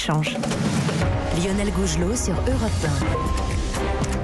change. Lionel Gougelot sur Europe 1.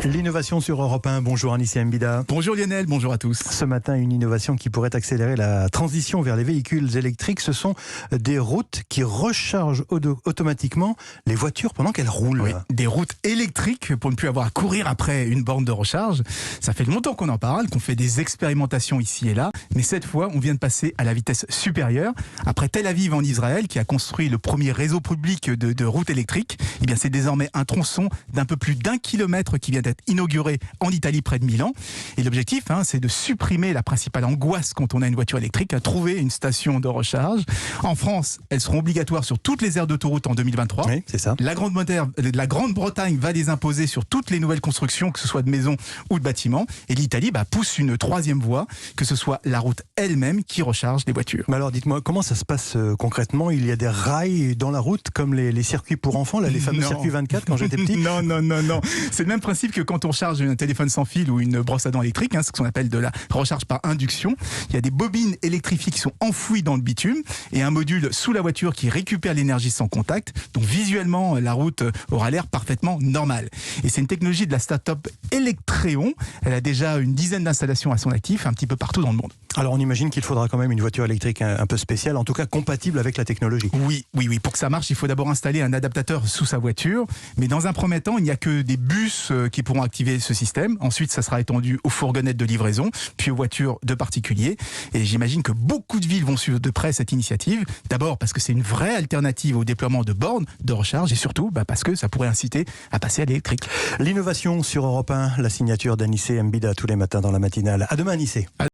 L'innovation sur Europe 1. Bonjour Anissé Mbida. Bonjour Lionel, bonjour à tous. Ce matin, une innovation qui pourrait accélérer la transition vers les véhicules électriques. Ce sont des routes qui rechargent automatiquement les voitures pendant qu'elles roulent. Oui, des routes électriques pour ne plus avoir à courir après une borne de recharge. Ça fait longtemps qu'on en parle, qu'on fait des expérimentations ici et là. Mais cette fois, on vient de passer à la vitesse supérieure. Après Tel Aviv en Israël, qui a construit le premier réseau public de routes électriques, eh bien, c'est désormais un tronçon d'un peu plus d'1 kilomètre qui vient d'être inauguré en Italie près de Milan. Et l'objectif, c'est de supprimer la principale angoisse quand on a une voiture électrique, à trouver une station de recharge. En France, elles seront obligatoires sur toutes les aires d'autoroute en 2023. Oui, c'est ça. La Grande-Bretagne va les imposer sur toutes les nouvelles constructions, que ce soit de maisons ou de bâtiments. Et l'Italie pousse une troisième voie, que ce soit la route elle-même qui recharge les voitures. Mais alors dites-moi, comment ça se passe concrètement? Il y a des rails dans la route, comme les circuits pour enfants, là, les fameux circuits 24 quand j'étais petit? Non. C'est le même principe que quand on charge un téléphone sans fil ou une brosse à dents électrique, ce qu'on appelle de la recharge par induction. Il y a des bobines électrifiées qui sont enfouies dans le bitume et un module sous la voiture qui récupère l'énergie sans contact. Donc visuellement, la route aura l'air parfaitement normale. Et c'est une technologie de la start-up Electreon. Elle a déjà une dizaine d'installations à son actif, un petit peu partout dans le monde. Alors on imagine qu'il faudra quand même une voiture électrique un peu spéciale, en tout cas compatible avec la technologie. Oui. Pour que ça marche, il faut d'abord installer un adaptateur sous sa voiture. Mais dans un premier temps, il n'y a que des bus qui pourront activer ce système. Ensuite, ça sera étendu aux fourgonnettes de livraison, puis aux voitures de particuliers. Et j'imagine que beaucoup de villes vont suivre de près cette initiative. D'abord parce que c'est une vraie alternative au déploiement de bornes de recharge et surtout parce que ça pourrait inciter à passer à l'électrique. L'innovation sur Europe 1, la signature d'Anissé Mbida tous les matins dans la matinale. À demain Anissé.